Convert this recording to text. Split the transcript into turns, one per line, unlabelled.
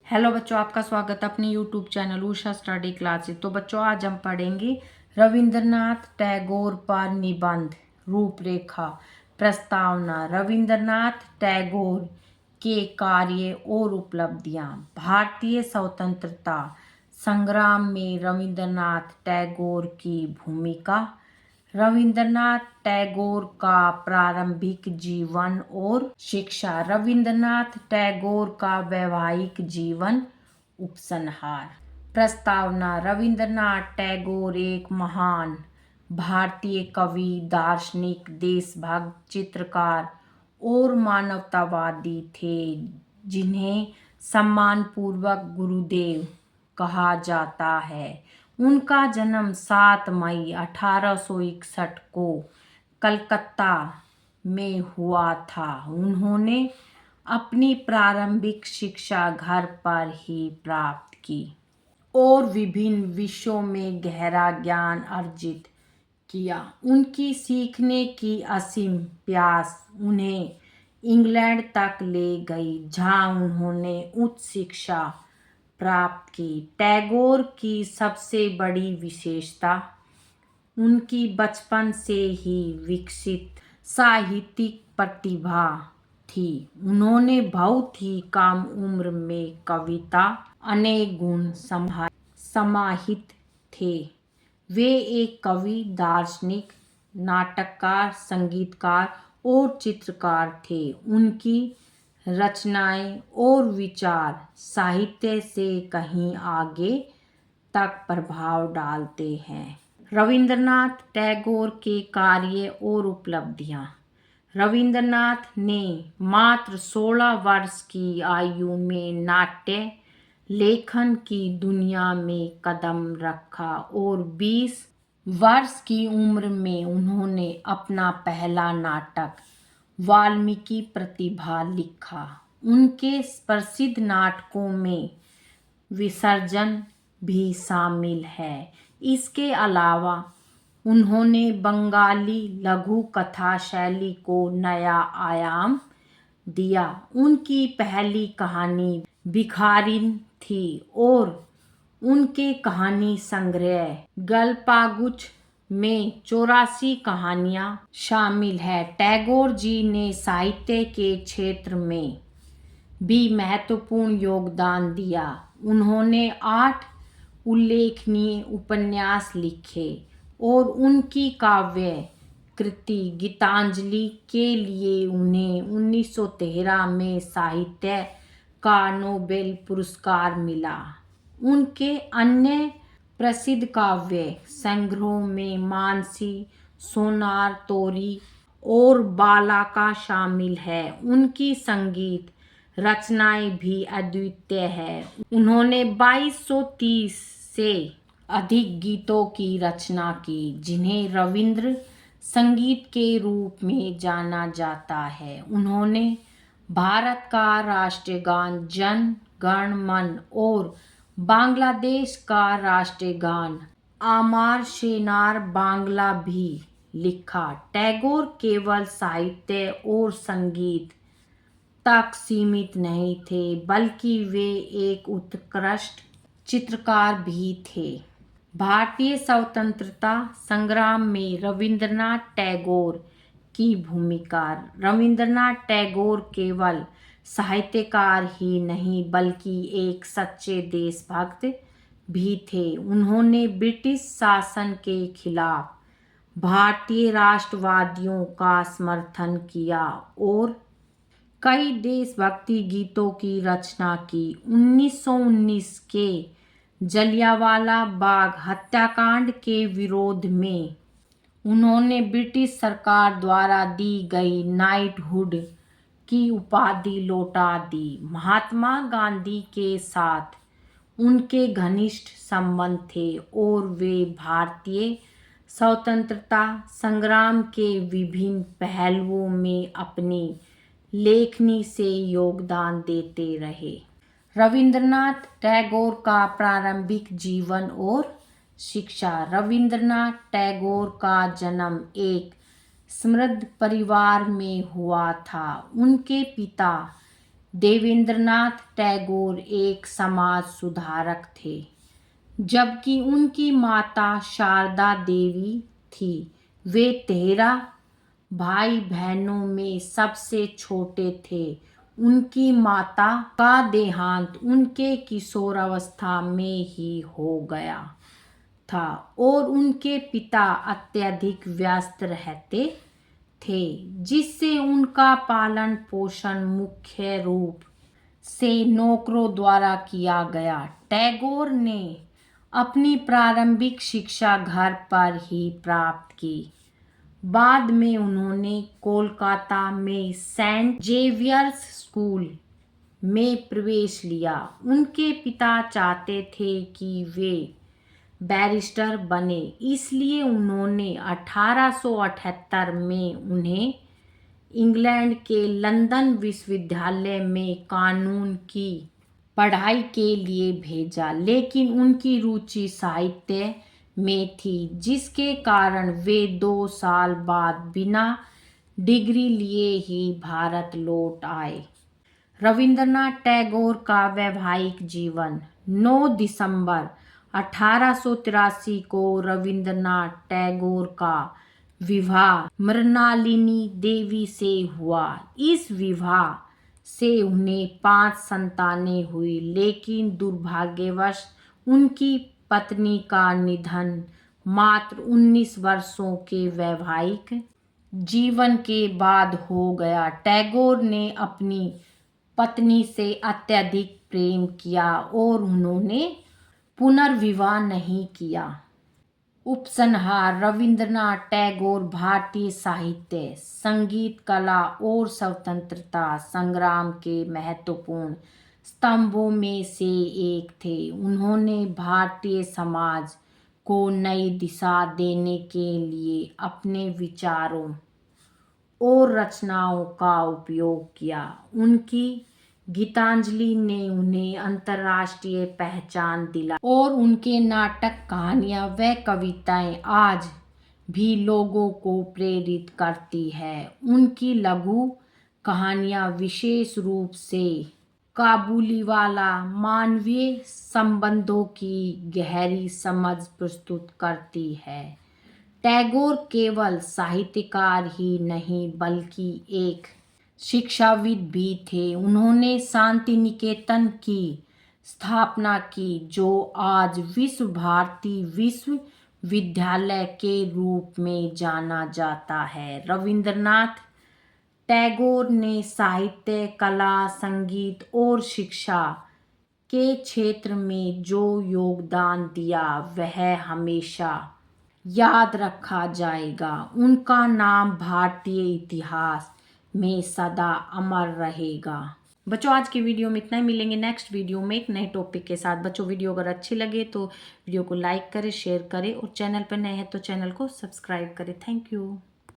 Hello बच्चों, आपका स्वागत है अपने YouTube channel Usha study classes. तो बच्चों, आज हम पढ़ेंगे रविंद्रनाथ टैगोर पर निबंध रूपरेखा। प्रस्तावना। रविंद्रनाथ टैगोर के कार्य और उपलब्धियां। भारतीय स्वतंत्रता संग्राम में रविंद्रनाथ टैगोर की भूमिका। रविंद्रनाथ टैगोर का प्रारंभिक जीवन और शिक्षा। रविंद्रनाथ टैगोर का वैवाहिक जीवन। उपसंहार। प्रस्तावना। रविंद्रनाथ टैगोर एक महान भारतीय कवि, दार्शनिक, देशभक्त, चित्रकार और मानवतावादी थे, जिन्हें सम्मानपूर्वक गुरुदेव कहा जाता है। उनका जन्म 7 मई 1861 को कलकत्ता में हुआ था। उन्होंने अपनी प्रारंभिक शिक्षा घर पर ही प्राप्त की और विभिन्न विषयों में गहरा ज्ञान अर्जित किया। उनकी सीखने की असीम प्यास उन्हें इंग्लैंड तक ले गई, जहां उन्होंने उच्च शिक्षा प्राप्त की। टैगोर की सबसे बड़ी विशेषता उनकी बचपन से ही विकसित साहित्यिक प्रतिभा थी। उन्होंने बहुत ही कम उम्र में कविता अनेक गुण समाहित थे। वे एक कवि, दार्शनिक, नाटककार, संगीतकार और चित्रकार थे। उनकी रचनाएं और विचार साहित्य से कहीं आगे तक प्रभाव डालते हैं। रविंद्रनाथ टैगोर के कार्य और उपलब्धियां। रविंद्रनाथ ने मात्र 16 वर्ष की आयु में नाट्य लेखन की दुनिया में कदम रखा और 20 वर्ष की उम्र में उन्होंने अपना पहला नाटक वाल्मीकि प्रतिभा लिखा। उनके प्रसिद्ध नाटकों में विसर्जन भी शामिल है। इसके अलावा उन्होंने बंगाली लघु कथा शैली को नया आयाम दिया। उनकी पहली कहानी भिखारिन थी और उनके कहानी संग्रह गल्पागुच्छ में 84 कहानियां शामिल है। टैगोर जी ने साहित्य के क्षेत्र में भी महत्वपूर्ण योगदान दिया। उन्होंने 8 उल्लेखनीय उपन्यास लिखे और उनकी काव्य कृति गीतांजलि के लिए उन्हें 1913 में साहित्य का नोबेल पुरस्कार मिला। उनके अन्य प्रसिद्ध काव्य संग्रहों में मानसी, सोनार तोरी और बालाका शामिल है। उनकी संगीत रचनाएं भी अद्वितीय है। उन्होंने 2230 से अधिक गीतों की रचना की, जिन्हें रविंद्र संगीत के रूप में जाना जाता है। उन्होंने भारत का राष्ट्रीय गान जन गण मन और बांग्लादेश का राष्ट्रीय गान आमार सेनार बांग्ला भी लिखा। टैगोर केवल साहित्य और संगीत तक सीमित नहीं थे, बल्कि वे एक उत्कृष्ट चित्रकार भी थे। भारतीय स्वतंत्रता संग्राम में रविंद्रनाथ टैगोर की भूमिका। रविंद्रनाथ टैगोर केवल साहित्यकार ही नहीं, बल्कि एक सच्चे देशभक्त भी थे। उन्होंने ब्रिटिश शासन के खिलाफ भारतीय राष्ट्रवादियों का समर्थन किया और कई देशभक्ति गीतों की रचना की। 1919 के जलियांवाला बाग हत्याकांड के विरोध में उन्होंने ब्रिटिश सरकार द्वारा दी गई नाइटहुड की उपाधि लौटा दी। महात्मा गांधी के साथ उनके घनिष्ठ संबंध थे और वे भारतीय स्वतंत्रता संग्राम के विभिन्न पहलुओं में अपनी लेखनी से योगदान देते रहे। रविंद्रनाथ टैगोर का प्रारंभिक जीवन और शिक्षा। रविंद्रनाथ टैगोर का जन्म एक समृद्ध परिवार में हुआ था। उनके पिता देवेंद्रनाथ टैगोर एक समाज सुधारक थे, जबकि उनकी माता शारदा देवी थी। वे 13 भाई बहनों में सबसे छोटे थे। उनकी माता का देहांत उनके किशोरावस्था में ही हो गया था और उनके पिता अत्यधिक व्यस्त रहते थे, जिससे उनका पालन पोषण मुख्य रूप से नौकरों द्वारा किया गया। टैगोर ने अपनी प्रारंभिक शिक्षा घर पर ही प्राप्त की। बाद में उन्होंने कोलकाता में सेंट जेवियर्स स्कूल में प्रवेश लिया। उनके पिता चाहते थे कि वे बैरिस्टर बने, इसलिए उन्होंने 1878 में उन्हें इंग्लैंड के लंदन विश्वविद्यालय में कानून की पढ़ाई के लिए भेजा, लेकिन उनकी रुचि साहित्य में थी, जिसके कारण वे 2 साल बाद बिना डिग्री लिए ही भारत लौट आए। रविंद्रनाथ टैगोर का वैवाहिक जीवन। 9 दिसंबर 1883 को रविंद्रनाथ टैगोर का विवाह मृणालिनी देवी से हुआ। इस विवाह से उन्हें 5 संतानें हुई, लेकिन दुर्भाग्यवश उनकी पत्नी का निधन मात्र 19 वर्षों के वैवाहिक जीवन के बाद हो गया। टैगोर ने अपनी पत्नी से अत्यधिक प्रेम किया और उन्होंने पुनर्विवाह नहीं किया। उपसंहार। रविंद्रनाथ टैगोर भारतीय साहित्य, संगीत, कला और स्वतंत्रता संग्राम के महत्वपूर्ण स्तंभों में से एक थे। उन्होंने भारतीय समाज को नई दिशा देने के लिए अपने विचारों और रचनाओं का उपयोग किया। उनकी गीतांजलि ने उन्हें अंतर्राष्ट्रीय पहचान दिलाई और उनके नाटक, कहानियां व कविताएं आज भी लोगों को प्रेरित करती है। उनकी लघु कहानियां विशेष रूप से काबुलीवाला मानवीय संबंधों की गहरी समझ प्रस्तुत करती है। टैगोर केवल साहित्यकार ही नहीं बल्कि एक शिक्षाविद भी थे। उन्होंने शांति निकेतन की स्थापना की, जो आज विश्व भारती विश्वविद्यालय के रूप में जाना जाता है। रविंद्रनाथ टैगोर ने साहित्य, कला, संगीत और शिक्षा के क्षेत्र में जो योगदान दिया वह हमेशा याद रखा जाएगा। उनका नाम भारतीय इतिहास में सदा अमर रहेगा। बच्चों, आज की वीडियो में इतना ही। मिलेंगे नेक्स्ट वीडियो में एक नए टॉपिक के साथ। बच्चों, वीडियो अगर अच्छी लगे तो वीडियो को लाइक करें, शेयर करें और चैनल पर नए हैं तो चैनल को सब्सक्राइब करें। Thank you.